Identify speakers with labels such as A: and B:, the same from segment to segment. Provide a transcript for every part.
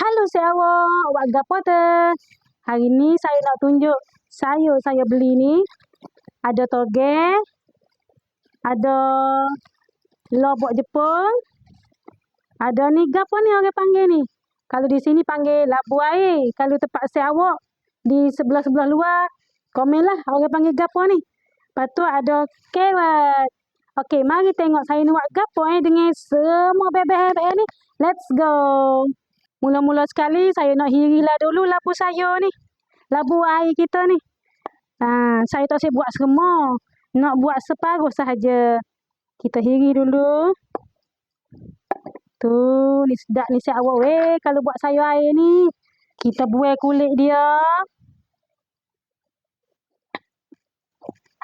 A: Halo si awak, awak gapo te? Hari ni saya nak tunjuk sayur saya beli ni. Ada toge, ada lobok Jepun, ada ni gapo ni orang panggil ni. Kalau di sini panggil labu air. Kalau tempat si awak di sebelah-sebelah luar, komenlah orang panggil gapo ni. Lepas tu ada carrot. Okey, mari tengok saya nak buat gapo dengan semua bebek-bebek ni. Let's go. Mula-mula sekali saya nak hirilah dulu labu sayur ni. Labu air kita ni. Saya tak saya buat semua. Nak buat separuh sahaja. Kita hiri dulu. Tu, ni sedap ni si awak weh kalau buat sayur air ni. Kita buai kulit dia.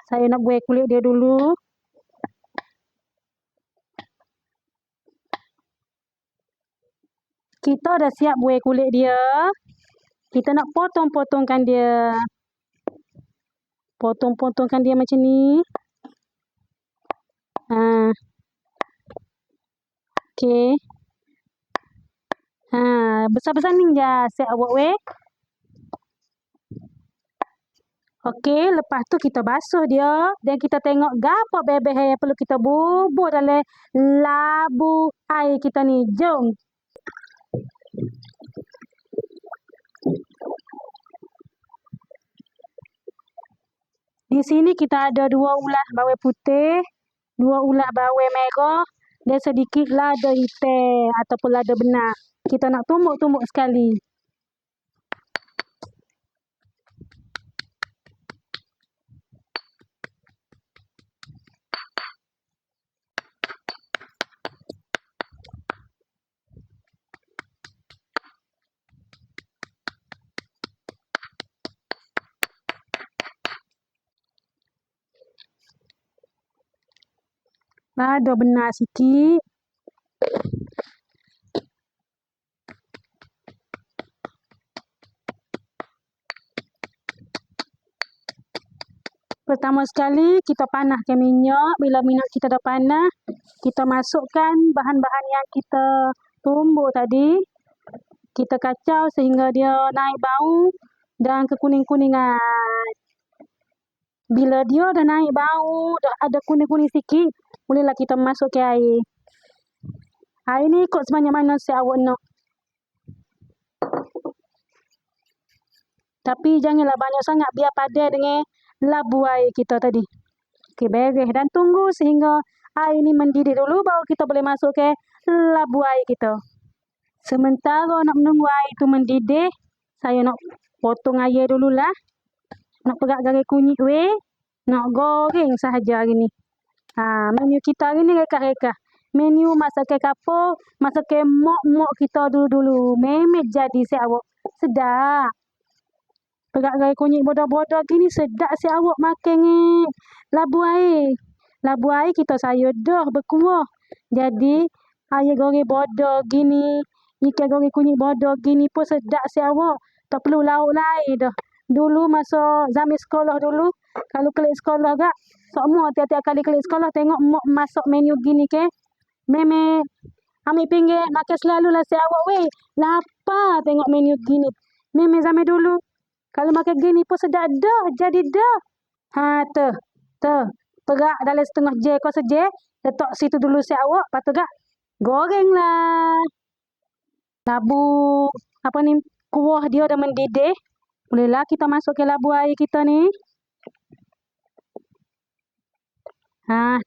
A: Saya nak buai kulit dia dulu. Kita dah siap buai kulit dia. Kita nak potong-potongkan dia. Potong-potongkan dia macam ni. Okey. Besar-besar ni je siap awak weh. Okey, lepas tu kita basuh dia dan kita tengok gapo bebek yang perlu kita bubuh dalam labu air kita ni. Jom. Di sini kita ada 2 ulas bawang putih, 2 ulas bawang merah dan sedikit lada hitam ataupun lada benak. Kita nak tumbuk-tumbuk sekali. Lada benak sikit. Pertama sekali kita panaskan minyak. Bila minyak kita dah panas, kita masukkan bahan-bahan yang kita tumbuk tadi. Kita kacau sehingga dia naik bau dan kekuning-kuningan. Bila dia dah naik bau, dah ada kuning-kuning sikit, bolehlah kita masukkan air. Air ni ikut sebanyak mana si awak nak. Tapi janganlah banyak sangat biar padan dengan labu air kita tadi. Okey, beres dan tunggu sehingga air ni mendidih dulu baru kita boleh masukkan labu air kita. Sementara nak menunggu air tu mendidih, saya nak potong air dululah. Nak perak garis kunyit weh. Nak goreng sahaja hari ni. Menu kita hari ni rekah-rekah. Menu masakan kapur, masakan mok-mok kita dulu-dulu. Memang jadi si awak. Sedap. Perak garis kunyit bodoh-bodoh gini sedap si awak makan ni. Labu air. Labu air kita sayur dah berkuah. Jadi air goreng bodoh gini, ikan goreng kunyit bodoh gini pun sedap si awak. Tak perlu lauk lain dah. Dulu masa zaman sekolah dulu, kalau kelik sekolah gak, semua tiap-tiap kali kelik sekolah tengok mak masak menu gini ke. Memang ambil pinggir makan selalulah si awak weh. Lapar tengok menu gini. Memang zaman dulu. Kalau makan gini pun sedap dah, jadi dah. Tu. Perak dalam setengah je kau seje. Letak situ dulu si awak, lepas tu gak gorenglah. Labu apa ni kuah dia dah mendidih. Bolehlah kita masukkan labu air kita ni.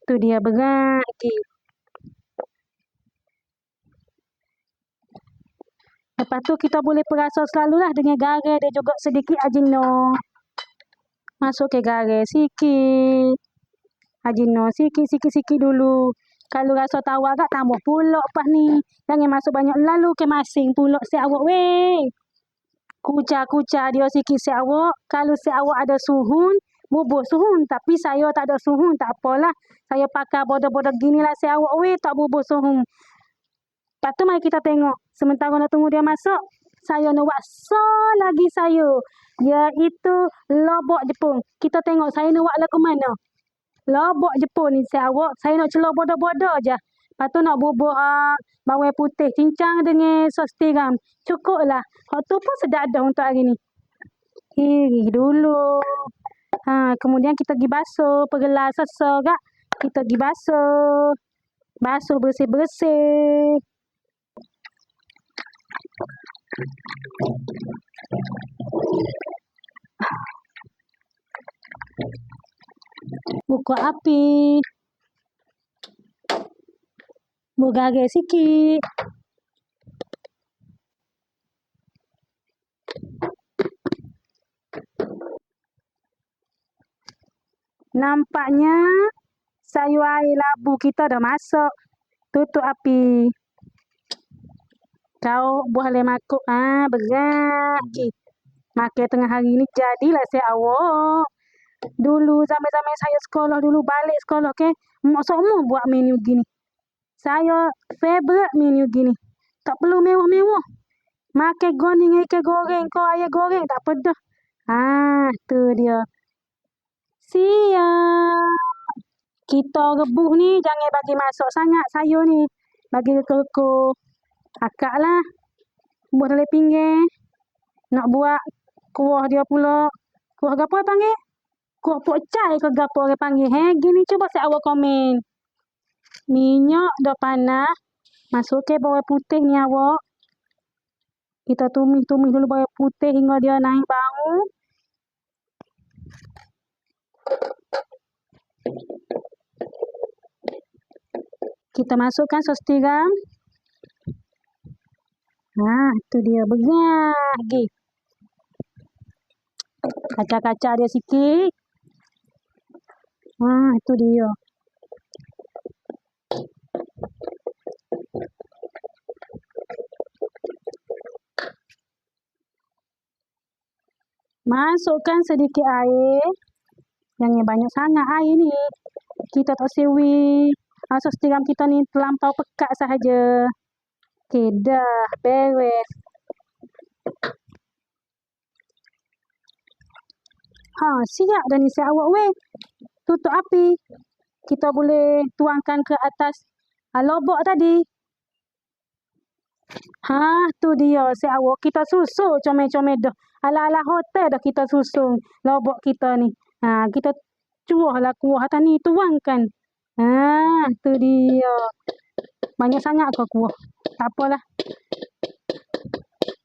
A: Tu dia berat sikit. Lepas tu kita boleh perasa selalulah dengan garam dan juga sedikit ajino. Masukkan garam sikit. Ajino sikit dulu. Kalau rasa tawar agak tambah pulak pas ni. Jangan masuk banyak lalu ke masing pulak si awak weh. Kucah-kucah dia sikit si awak. Kalau si awak ada suhun, bubuh suhun. Tapi saya tak ada suhun, tak apalah. Saya pakai bodoh-bodoh gini lah si awak weh, tak bubuh suhun. Lepas tu mari kita tengok. Sementara nak tunggu dia masak, saya nak buat lagi sayur. Iaitu lobok Jepun. Kita tengok saya nak buat lagu mana. Lobok Jepun ni si awak. Saya nak celor bodoh-bodoh je. Lepas tu nak bubur bawang putih cincang dengan sos tiram. Cukuplah. Hak tu pun sedap dah untuk hari ni. Iris dulu. Kemudian kita pergi basuh. Pergelar sesar kak. Kita pergi basuh. Basuh bersih-bersih. Buka api. Bergaris sikit. Nampaknya sayur air labu kita dah masak. Tutup api. Kau boleh makuk. Berat. Makan tengah hari ni jadilah saya awak. Dulu zaman-zaman saya sekolah dulu balik sekolah ke. Mak semua buat menu gini. Saya favorite menu gini. Tak perlu mewah-mewah. Makan goreng ikan goreng kau ayam goreng tak pedas. Tu dia. Siap. Kita rebus ni jangan bagi masak sangat sayur ni. Bagi kekor. Akaklah. Buat dalam pinggan. Nak buat kuah dia pula. Kuah apa panggil? Kuah pok cai ke gapo orang panggil. Gini cuba saya awak komen. Minyak dah panas. Masuk ke bawang putih ni awak. Kita tumis-tumis dulu bawang putih hingga dia naik bau. Kita masukkan sos tiram. Tu dia berat. Kacang-kacang dia sikit. Tu dia. Masukkan sedikit air. Jangan banyak sangat air ni. Kita tak sewi. Sos tiram kita ni terlampau pekat sahaja. Okey, dah beres. Siap dah ni saya awak weh. Tutup api. Kita boleh tuangkan ke atas lobok tadi. Tu dia saya awak. Kita susun comel-comel dah. Ala-ala hotel dah kita susun lobok kita ni. Kita cuahlah kuah atas ni tuangkan. Tu dia. Banyak sangat ke kuah? Tak apalah.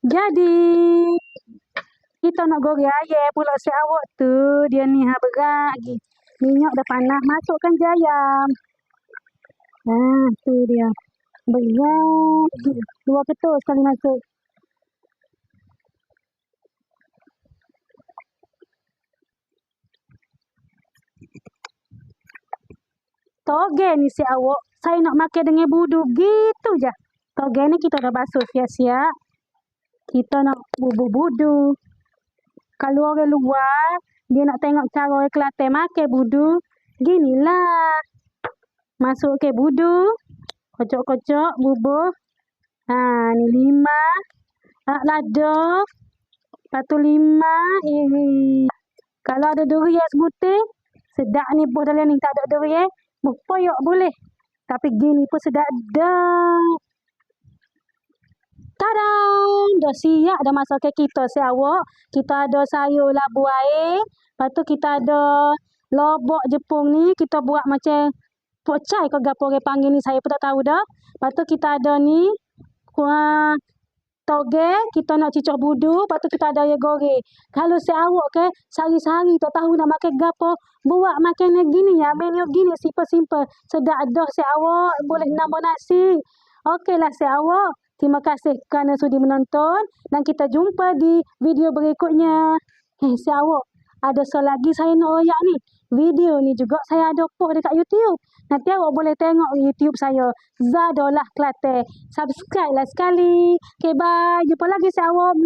A: Jadi kita nak goreng ayam pula si awak tu. Dia ni berat lagi. Minyak dah panas. Masukkan je ayam. Tu dia. Berat. 2 ketul sekali masuk. Toge ni si awak. Saya nak makan dengan budu. Gitu je. Toge ni kita dah basuh siap-siap. Kita nak bubur budu. Kalau orang luar, dia nak tengok cara orang Kelantan makan budu. Ginilah. Masuk ke budu. Kocok-kocok bubur. Ni 5. Lada. Lepas tu 5. Kalau ada durian sebutir. Sedap ni buah dalam ni. Tak ada durian. Berpoyok boleh. Tapi gini pun sedap dah. Tada! Dah siap dah masakan kita si awak. Kita ada sayur labu air. Lepas tu kita ada lobok Jepun ni. Kita buat macam pok cai ke gapo orang panggil ni. Saya pun tak tahu dah. Lepas tu kita ada ni. Kuah toge. Kita nak cicah budu. Lepas tu kita ada ayam goreng. Kalau si awak ke sehari-sehari tak tahu nak makan gapo. Buat makanan gini ya. Menu gini simple-simple. Sedap dah si awak. Boleh nambah nasi. Okeylah si awak. Terima kasih kerana sudi menonton. Dan kita jumpa di video berikutnya. Si awak. Ada lagi saya nak royak ni. Video ni juga saya ada post dekat YouTube. Nanti awak boleh tengok YouTube saya. Zadolah Kelantan. Subscribe lah sekali. Okay, bye. Jumpa lagi si awak.